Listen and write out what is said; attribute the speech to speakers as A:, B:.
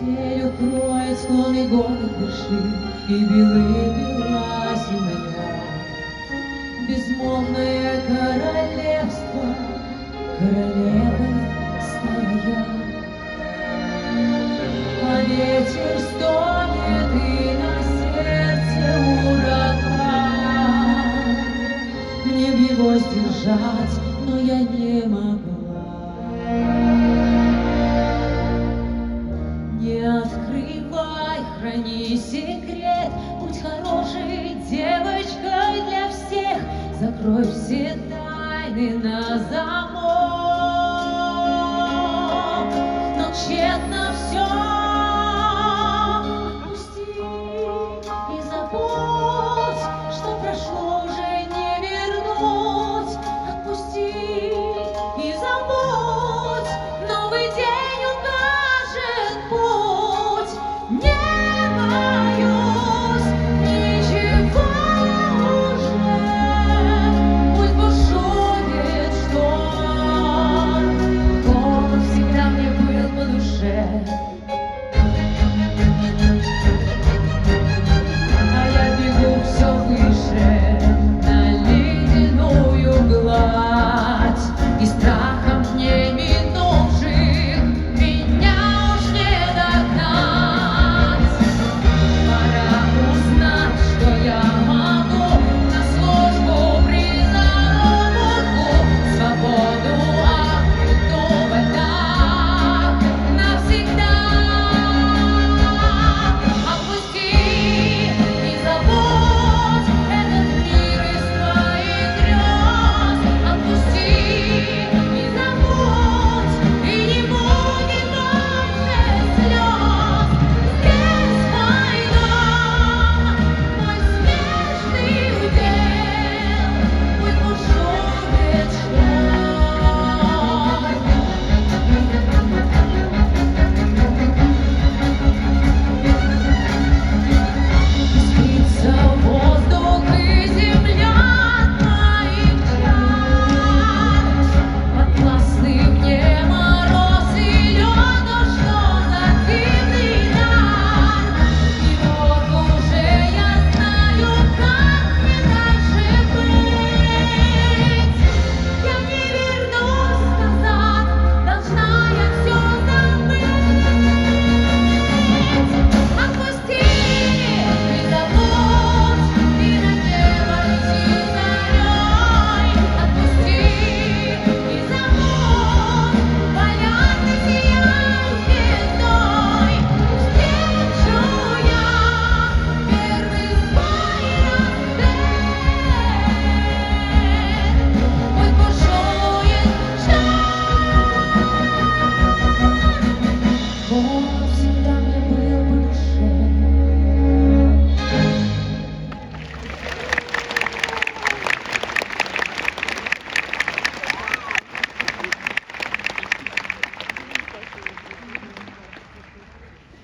A: Метель укроет склоны горных вершин, и бела земля. Безмолвное королевство, королевой стала я. А ветер стонет, и на сердце ураган. Мне б его сдержать, но я не могла. Не открывай, храни секрет, будь хорошей девочкой для всех, закрой все тайны на замок, но тщетно все.